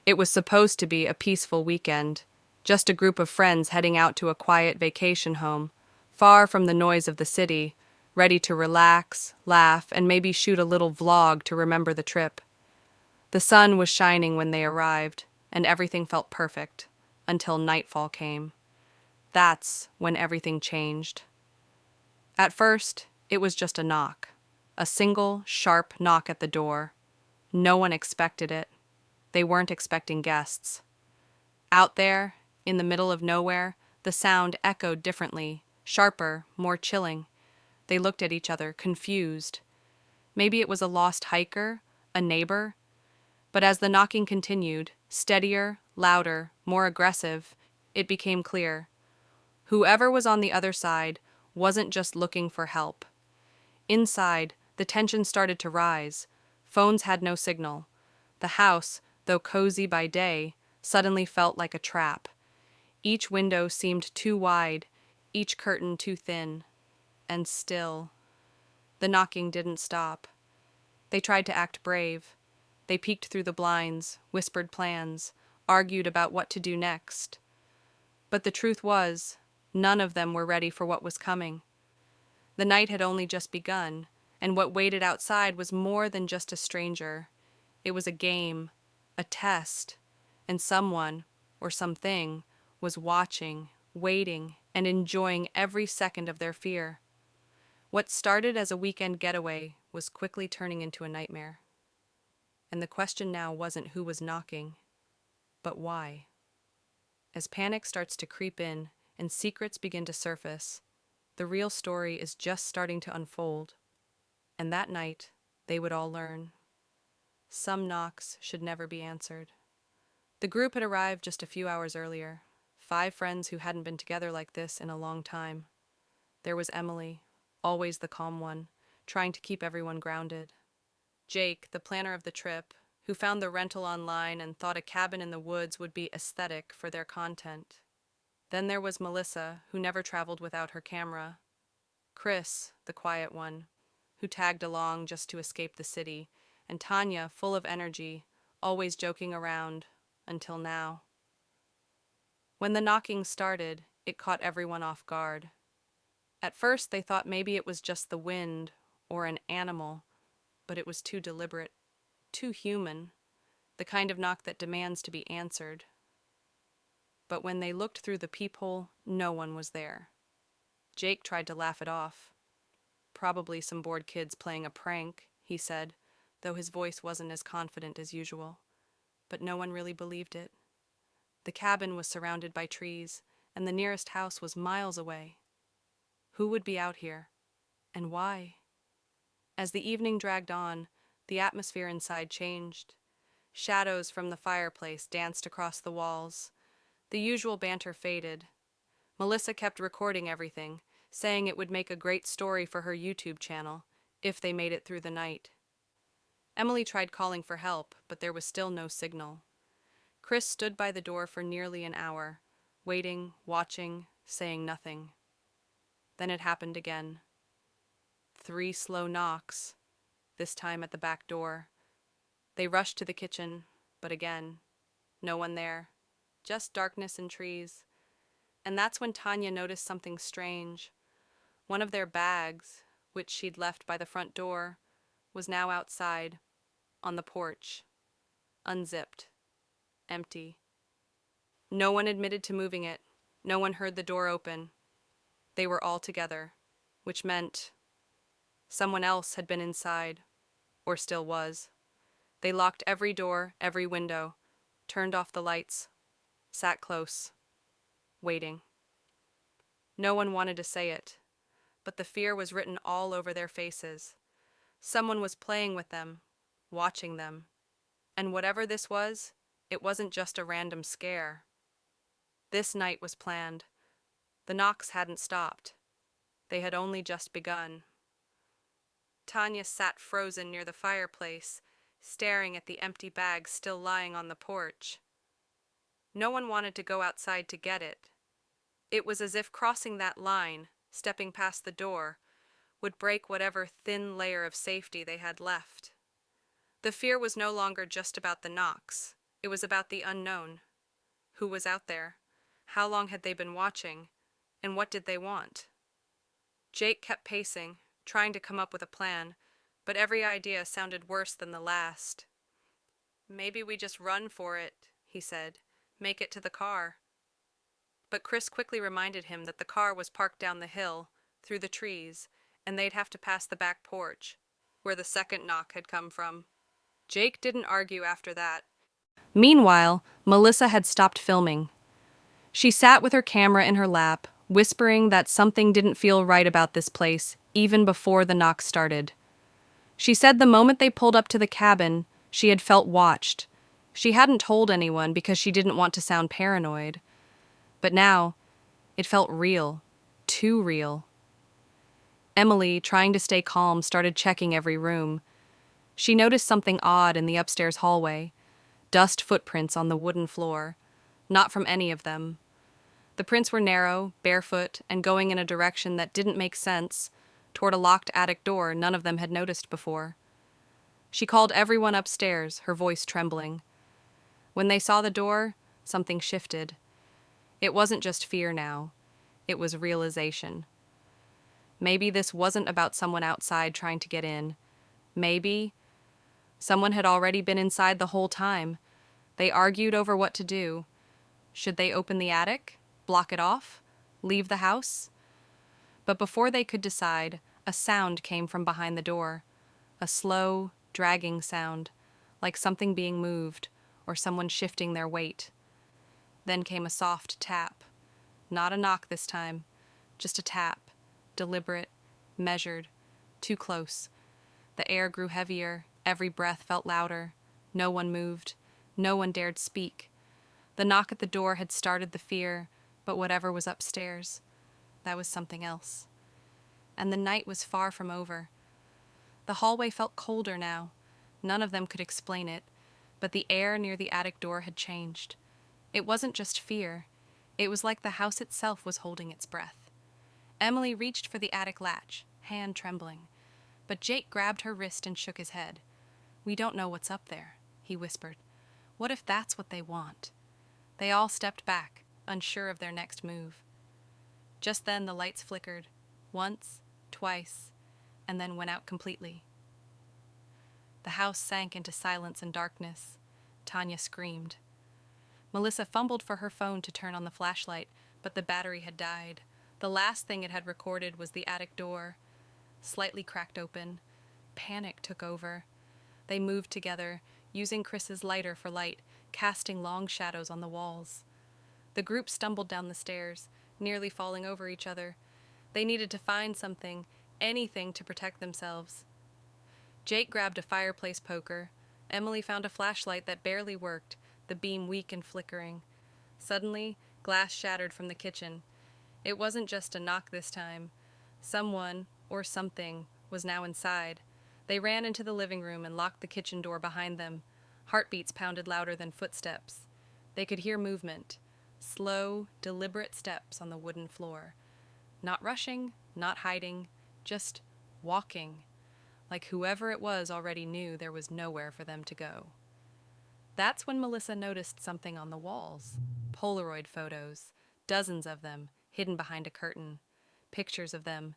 It was supposed to be a peaceful weekend, just a group of friends heading out to a quiet vacation home, far from the noise of the city, ready to relax, laugh, and maybe shoot a little vlog to remember the trip. The sun was shining when they arrived, and everything felt perfect, until nightfall came. That's when everything changed. At first, it was just a knock. A single, sharp knock at the door. No one expected it. They weren't expecting guests. Out there, in the middle of nowhere, the sound echoed differently, sharper, more chilling. They looked at each other, confused. Maybe it was a lost hiker, a neighbor. But as the knocking continued, steadier, louder, more aggressive, it became clear. Whoever was on the other side wasn't just looking for help. Inside, the tension started to rise. Phones had no signal. The house, though cozy by day, suddenly felt like a trap. Each window seemed too wide, each curtain too thin. And still, the knocking didn't stop. They tried to act brave. They peeked through the blinds, whispered plans, argued about what to do next. But the truth was, none of them were ready for what was coming. The night had only just begun, and what waited outside was more than just a stranger. It was a game, a test, and someone, or something, was watching, waiting, and enjoying every second of their fear. What started as a weekend getaway was quickly turning into a nightmare. And the question now wasn't who was knocking, but why. As panic starts to creep in and secrets begin to surface, the real story is just starting to unfold. And that night, they would all learn. Some knocks should never be answered. The group had arrived just a few hours earlier, 5 friends who hadn't been together like this in a long time. There was Emily, always the calm one, trying to keep everyone grounded. Jake, the planner of the trip, who found the rental online and thought a cabin in the woods would be aesthetic for their content. Then there was Melissa, who never traveled without her camera. Chris, the quiet one, who tagged along just to escape the city, and Tanya, full of energy, always joking around, until now. When the knocking started, it caught everyone off guard. At first they thought maybe it was just the wind or an animal, but it was too deliberate, too human, the kind of knock that demands to be answered. But when they looked through the peephole, no one was there. Jake tried to laugh it off. Probably some bored kids playing a prank, he said, though his voice wasn't as confident as usual. But no one really believed it. The cabin was surrounded by trees, and the nearest house was miles away. Who would be out here? And why? As the evening dragged on, the atmosphere inside changed. Shadows from the fireplace danced across the walls. The usual banter faded. Melissa kept recording everything, saying it would make a great story for her YouTube channel, if they made it through the night. Emily tried calling for help, but there was still no signal. Chris stood by the door for nearly an hour, waiting, watching, saying nothing. Then it happened again. 3 slow knocks, this time at the back door. They rushed to the kitchen, but again, no one there, just darkness and trees. And that's when Tanya noticed something strange. One of their bags, which she'd left by the front door, was now outside, on the porch, unzipped, empty. No one admitted to moving it. No one heard the door open. They were all together, which meant someone else had been inside, or still was. They locked every door, every window, turned off the lights, sat close, waiting. No one wanted to say it, but the fear was written all over their faces. Someone was playing with them, watching them. And whatever this was, it wasn't just a random scare. This night was planned. The knocks hadn't stopped. They had only just begun. Tanya sat frozen near the fireplace, staring at the empty bag still lying on the porch. No one wanted to go outside to get it. It was as if crossing that line, stepping past the door, would break whatever thin layer of safety they had left. The fear was no longer just about the knocks. It was about the unknown. Who was out there? How long had they been watching? And what did they want? Jake kept pacing, trying to come up with a plan, but every idea sounded worse than the last. Maybe we just run for it, he said. Make it to the car. But Chris quickly reminded him that the car was parked down the hill, through the trees, and they'd have to pass the back porch, where the second knock had come from. Jake didn't argue after that. Meanwhile, Melissa had stopped filming. She sat with her camera in her lap, whispering that something didn't feel right about this place, even before the knock started. She said the moment they pulled up to the cabin, she had felt watched. She hadn't told anyone because she didn't want to sound paranoid. But now, it felt real. Too real. Emily, trying to stay calm, started checking every room. She noticed something odd in the upstairs hallway. Dust footprints on the wooden floor. Not from any of them. The prints were narrow, barefoot, and going in a direction that didn't make sense, toward a locked attic door none of them had noticed before. She called everyone upstairs, her voice trembling. When they saw the door, something shifted. It wasn't just fear now. It was realization. Maybe this wasn't about someone outside trying to get in. Maybe someone had already been inside the whole time. They argued over what to do. Should they open the attic? Block it off? Leave the house? But before they could decide, a sound came from behind the door. A slow, dragging sound, like something being moved, or someone shifting their weight. Then came a soft tap. Not a knock this time, just a tap. Deliberate, measured, too close. The air grew heavier, every breath felt louder. No one moved. No one dared speak. The knock at the door had started the fear, but whatever was upstairs, that was something else. And the night was far from over. The hallway felt colder now. None of them could explain it, but the air near the attic door had changed. It wasn't just fear. It was like the house itself was holding its breath. Emily reached for the attic latch, hand trembling. But Jake grabbed her wrist and shook his head. "We don't know what's up there," he whispered. "What if that's what they want?" They all stepped back, unsure of their next move. Just then the lights flickered, once, twice, and then went out completely. The house sank into silence and darkness. Tanya screamed. Melissa fumbled for her phone to turn on the flashlight, but the battery had died. The last thing it had recorded was the attic door, slightly cracked open. Panic took over. They moved together, using Chris's lighter for light, casting long shadows on the walls. The group stumbled down the stairs, nearly falling over each other. They needed to find something, anything to protect themselves. Jake grabbed a fireplace poker. Emily found a flashlight that barely worked, the beam weak and flickering. Suddenly, glass shattered from the kitchen. It wasn't just a knock this time. Someone, or something, was now inside. They ran into the living room and locked the kitchen door behind them. Heartbeats pounded louder than footsteps. They could hear movement. Slow, deliberate steps on the wooden floor. Not rushing, not hiding, just walking. Like whoever it was already knew there was nowhere for them to go. That's when Melissa noticed something on the walls. Polaroid photos, dozens of them, hidden behind a curtain. Pictures of them,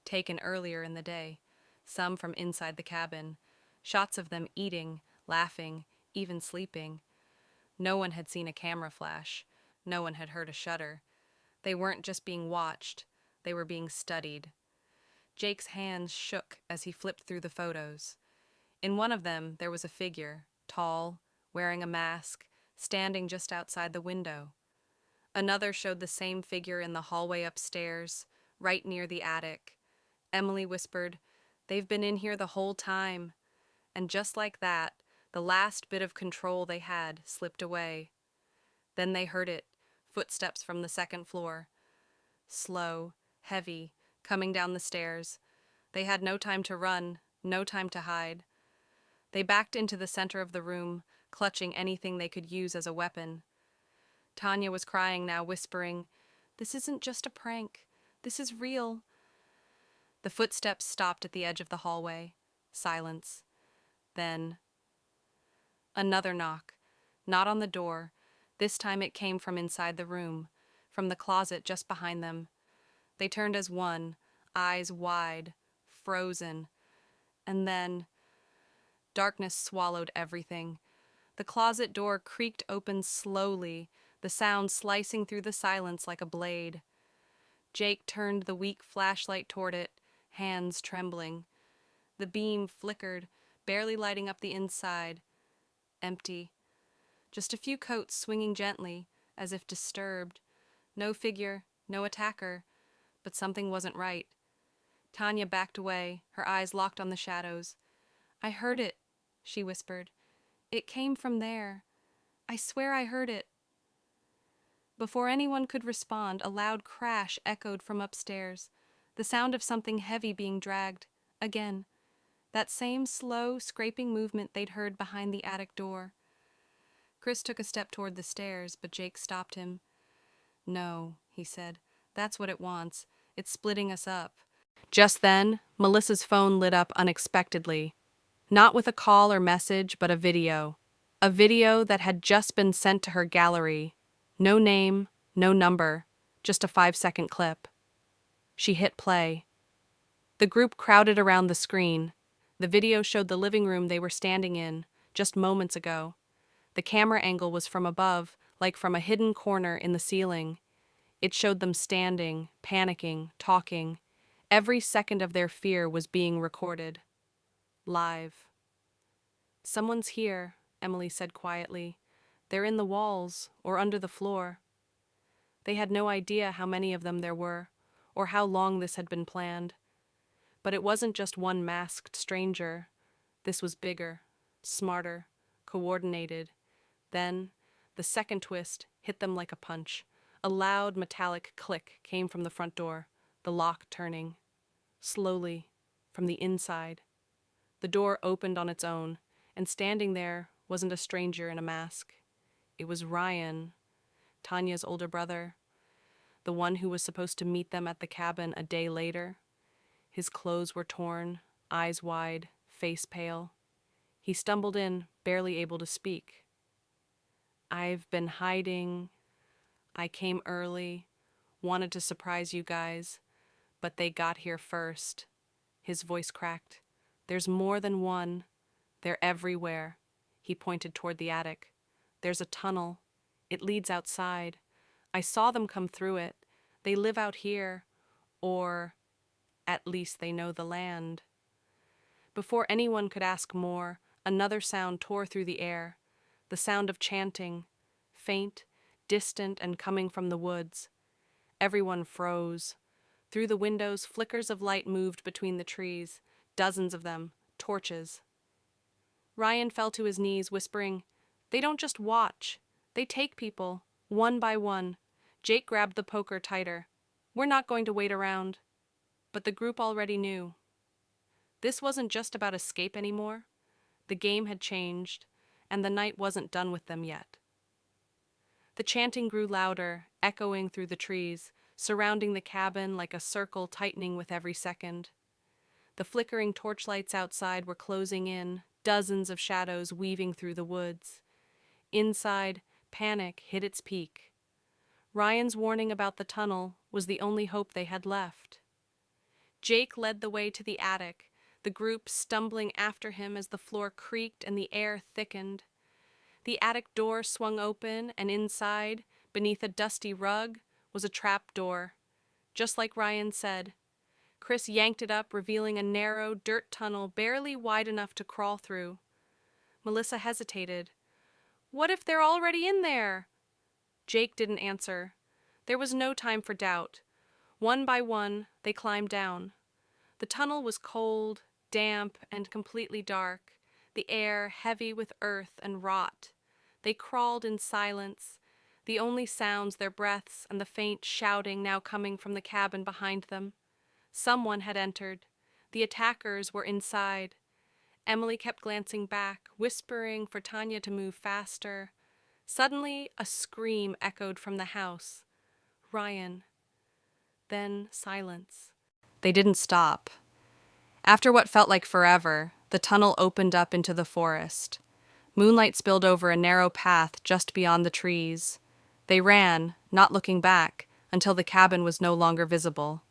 taken earlier in the day, some from inside the cabin. Shots of them eating, laughing, even sleeping. No one had seen a camera flash. No one had heard a shutter. They weren't just being watched, they were being studied. Jake's hands shook as he flipped through the photos. In one of them, there was a figure, tall, wearing a mask, standing just outside the window. Another showed the same figure in the hallway upstairs, right near the attic. Emily whispered, "They've been in here the whole time." And just like that, the last bit of control they had slipped away. Then they heard it, footsteps from the second floor. Slow, heavy, coming down the stairs. They had no time to run, no time to hide. They backed into the center of the room, clutching anything they could use as a weapon. Tanya was crying now, whispering, "This isn't just a prank. This is real." The footsteps stopped at the edge of the hallway. Silence. Then another knock. Not on the door. This time it came from inside the room, from the closet just behind them. They turned as one, eyes wide, frozen, and then darkness swallowed everything. The closet door creaked open slowly, the sound slicing through the silence like a blade. Jake turned the weak flashlight toward it, hands trembling. The beam flickered, barely lighting up the inside. Empty. Just a few coats swinging gently, as if disturbed. No figure, no attacker, but something wasn't right. Tanya backed away, her eyes locked on the shadows. "I heard it," she whispered. "It came from there. I swear I heard it." Before anyone could respond, a loud crash echoed from upstairs, the sound of something heavy being dragged. Again. That same slow, scraping movement they'd heard behind the attic door. Chris took a step toward the stairs, but Jake stopped him. "No," he said. "That's what it wants. It's splitting us up." Just then, Melissa's phone lit up unexpectedly. Not with a call or message, but a video. A video that had just been sent to her gallery. No name, no number, just a 5-second clip. She hit play. The group crowded around the screen. The video showed the living room they were standing in, just moments ago. The camera angle was from above, like from a hidden corner in the ceiling. It showed them standing, panicking, talking. Every second of their fear was being recorded. Live. "Someone's here," Emily said quietly. "They're in the walls, or under the floor." They had no idea how many of them there were, or how long this had been planned. But it wasn't just one masked stranger. This was bigger, smarter, coordinated. Then, the second twist hit them like a punch. A loud metallic click came from the front door, the lock turning. Slowly, from the inside. The door opened on its own, and standing there wasn't a stranger in a mask. It was Ryan, Tanya's older brother, the one who was supposed to meet them at the cabin a day later. His clothes were torn, eyes wide, face pale. He stumbled in, barely able to speak. "I've been hiding. I came early, wanted to surprise you guys, but they got here first." His voice cracked. "There's more than one. They're everywhere." He pointed toward the attic. "There's a tunnel. It leads outside. I saw them come through it. They live out here. Or at least they know the land." Before anyone could ask more, another sound tore through the air. The sound of chanting. Faint, distant, and coming from the woods. Everyone froze. Through the windows, flickers of light moved between the trees. Dozens of them. Torches. Ryan fell to his knees, whispering, "They don't just watch. They take people, one by one." Jake grabbed the poker tighter. "We're not going to wait around." But the group already knew. This wasn't just about escape anymore. The game had changed, and the night wasn't done with them yet. The chanting grew louder, echoing through the trees, surrounding the cabin like a circle tightening with every second. The flickering torchlights outside were closing in, dozens of shadows weaving through the woods. Inside, panic hit its peak. Ryan's warning about the tunnel was the only hope they had left. Jake led the way to the attic, the group stumbling after him as the floor creaked and the air thickened. The attic door swung open, and inside, beneath a dusty rug, was a trap door. Just like Ryan said. Chris yanked it up, revealing a narrow dirt tunnel barely wide enough to crawl through. Melissa hesitated. "What if they're already in there?" Jake didn't answer. There was no time for doubt. One by one, they climbed down. The tunnel was cold, damp, and completely dark, the air heavy with earth and rot. They crawled in silence, the only sounds their breaths and the faint shouting now coming from the cabin behind them. Someone had entered. The attackers were inside. Emily kept glancing back, whispering for Tanya to move faster. Suddenly, a scream echoed from the house. Ryan. Then silence. They didn't stop. After what felt like forever, the tunnel opened up into the forest. Moonlight spilled over a narrow path just beyond the trees. They ran, not looking back, until the cabin was no longer visible.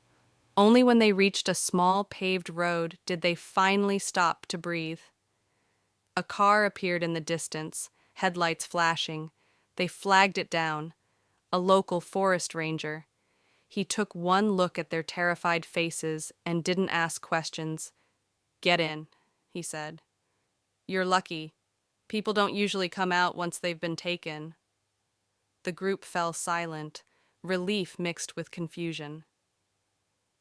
Only when they reached a small paved road did they finally stop to breathe. A car appeared in the distance, headlights flashing. They flagged it down. A local forest ranger. He took one look at their terrified faces and didn't ask questions. "Get in," he said. "You're lucky. People don't usually come out once they've been taken." The group fell silent, relief mixed with confusion.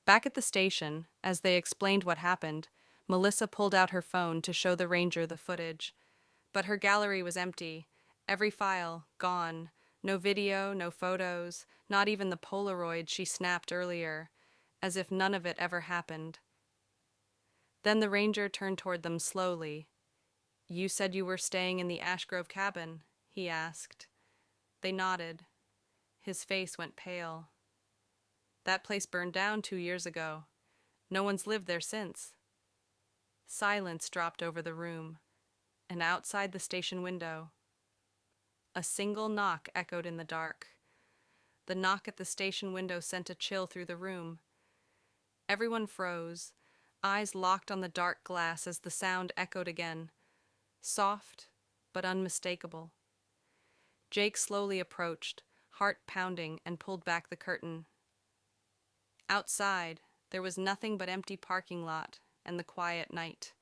Back at the station, as they explained what happened, Melissa pulled out her phone to show the ranger the footage. But her gallery was empty, every file gone. No video, no photos, not even the Polaroid she snapped earlier, as if none of it ever happened. Then the ranger turned toward them slowly. "You said you were staying in the Ash Grove cabin?" he asked. They nodded. His face went pale. "That place burned down 2 years ago. No one's lived there since." Silence dropped over the room, and outside the station window, a single knock echoed in the dark. The knock at the station window sent a chill through the room. Everyone froze, eyes locked on the dark glass as the sound echoed again, soft but unmistakable. Jake slowly approached, heart pounding, and pulled back the curtain. Outside, there was nothing but empty parking lot and the quiet night.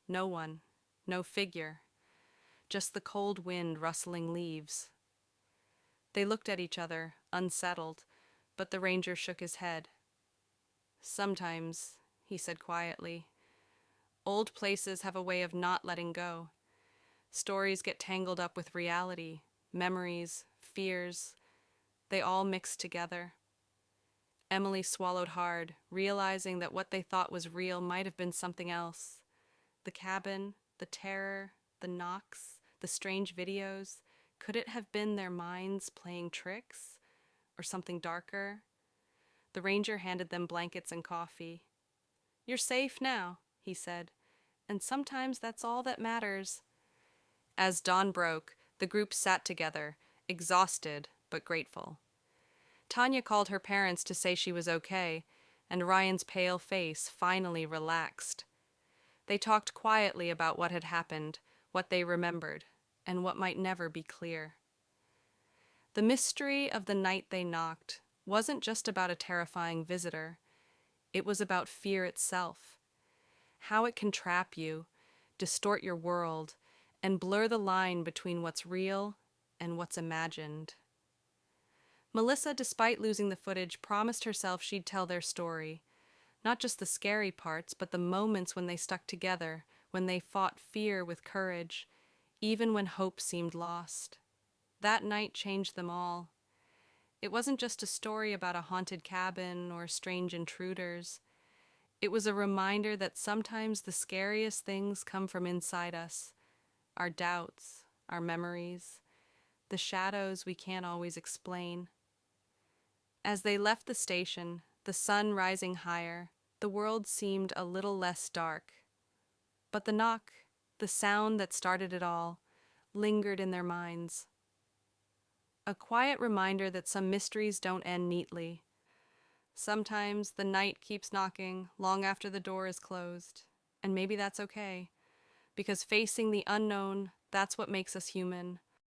No one, no figure, just the cold wind rustling leaves. They looked at each other, unsettled, but the ranger shook his head. "Sometimes," he said quietly, "old places have a way of not letting go. Stories get tangled up with reality, memories, fears. They all mix together." Emily swallowed hard, realizing that what they thought was real might have been something else. The cabin, the terror, the knocks, the strange videos. Could it have been their minds playing tricks? Or something darker? The ranger handed them blankets and coffee. "You're safe now," he said, "and sometimes that's all that matters." As dawn broke, the group sat together, exhausted but grateful. Tanya called her parents to say she was okay, and Ryan's pale face finally relaxed. They talked quietly about what had happened, what they remembered, and what might never be clear. The mystery of the night they knocked wasn't just about a terrifying visitor. It was about fear itself. How it can trap you, distort your world, and blur the line between what's real and what's imagined. Melissa, despite losing the footage, promised herself she'd tell their story. Not just the scary parts, but the moments when they stuck together, when they fought fear with courage, even when hope seemed lost. That night changed them all. It wasn't just a story about a haunted cabin or strange intruders. It was a reminder that sometimes the scariest things come from inside us. Our doubts, our memories, the shadows we can't always explain. As they left the station, the sun rising higher, the world seemed a little less dark. But the knock, the sound that started it all, lingered in their minds. A quiet reminder that some mysteries don't end neatly. Sometimes the night keeps knocking long after the door is closed, and maybe that's okay, because facing the unknown, that's what makes us human,